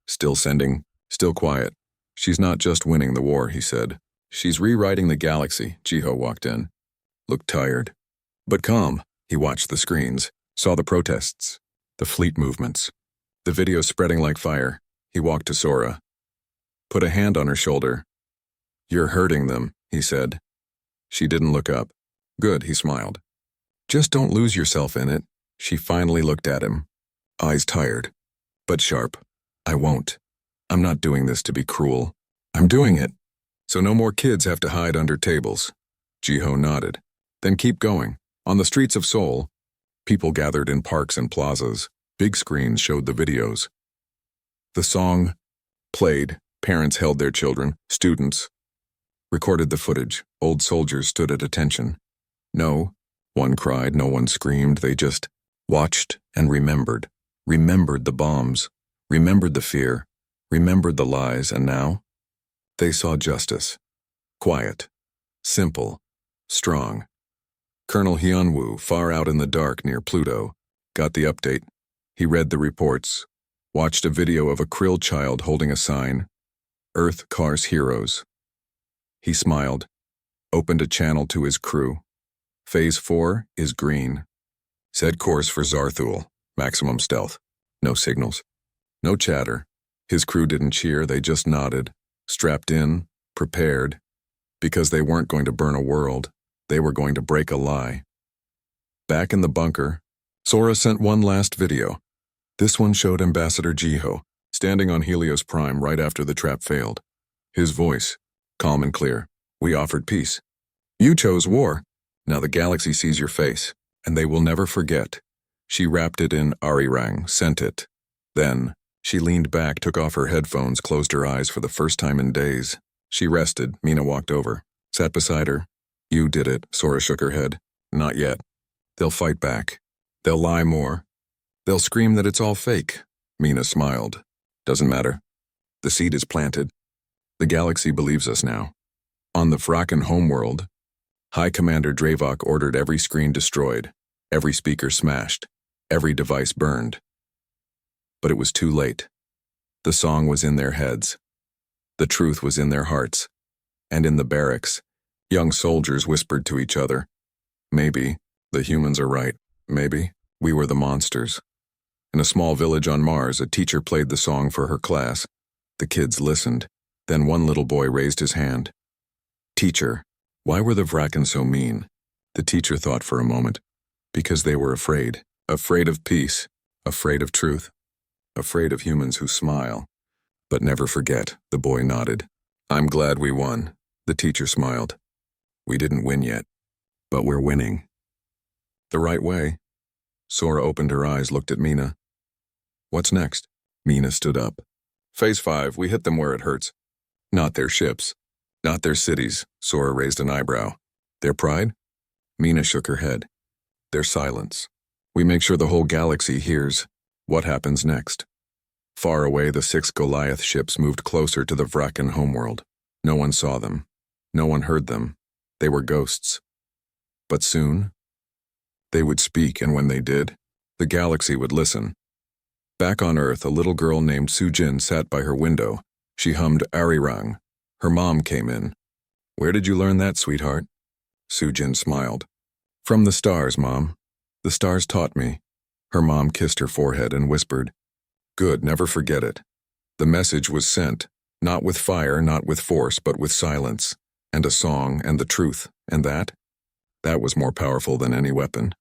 Still sending, still quiet. "She's not just winning the war," he said. "She's rewriting the galaxy." Jiho walked in. Looked tired. But calm. He watched the screens, saw the protests, the fleet movements, the videos spreading like fire. He walked to Sora. Put a hand on her shoulder. "You're hurting them," he said. She didn't look up. "Good," he smiled. "Just don't lose yourself in it." She finally looked at him. Eyes tired, but sharp. "I won't. I'm not doing this to be cruel. I'm doing it so no more kids have to hide under tables." Jiho nodded. "Then keep going." On the streets of Seoul, people gathered in parks and plazas. Big screens showed the videos. The song played. Parents held their children. Students recorded the footage. Old soldiers stood at attention. No one cried, no one screamed. They just watched and remembered. Remembered the bombs. Remembered the fear. Remembered the lies. And now they saw justice. Quiet. Simple. Strong. Colonel Hyunwoo, far out in the dark near Pluto, got the update. He read the reports, watched a video of a Krill child holding a sign, "Earth Cars Heroes." He smiled, opened a channel to his crew. Phase 4 is green. Set course for Zarthul, maximum stealth. No signals. No chatter. His crew didn't cheer, they just nodded, strapped in, prepared, because they weren't going to burn a world. They were going to break a lie. Back in the bunker, Sora sent one last video. This one showed Ambassador Jiho, standing on Helios Prime right after the trap failed. His voice, calm and clear. "We offered peace. You chose war. Now the galaxy sees your face, and they will never forget. She wrapped it in arirang, sent it. Then, she leaned back, took off her headphones, closed her eyes for the first time in days. She rested. Mina walked over, sat beside her. You did it, Sora shook her head. Not yet. They'll fight back. They'll lie more. They'll scream that it's all fake. Mina smiled. Doesn't matter. The seed is planted. The galaxy believes us now. On the Vraken homeworld, High Commander Dravok ordered every screen destroyed, every speaker smashed, every device burned. But it was too late. The song was in their heads. The truth was in their hearts. And in the barracks, young soldiers whispered to each other, maybe the humans are right. Maybe we were the monsters. In a small village on Mars, a teacher played the song for her class. The kids listened. Then one little boy raised his hand. Teacher, why were the Vraken so mean? The teacher thought for a moment. Because they were afraid. Afraid of peace. Afraid of truth. Afraid of humans who smile. But never forget, the boy nodded. I'm glad we won. The teacher smiled. We didn't win yet. But we're winning. The right way. Sora opened her eyes, looked at Mina. What's next? Mina stood up. Phase 5, we hit them where it hurts. Not their ships. Not their cities. Sora raised an eyebrow. Their pride? Mina shook her head. Their silence. We make sure the whole galaxy hears. What happens next? Far away, the 6 Goliath ships moved closer to the Vraken homeworld. No one saw them. No one heard them. They were ghosts. But soon, they would speak, and when they did, the galaxy would listen. Back on Earth, a little girl named Sujin sat by her window. She hummed Arirang. Her mom came in. Where did you learn that, sweetheart? Sujin smiled. From the stars, Mom. The stars taught me. Her mom kissed her forehead and whispered, Good, never forget it. The message was sent, not with fire, not with force, but with silence, and a song, and the truth, and that was more powerful than any weapon.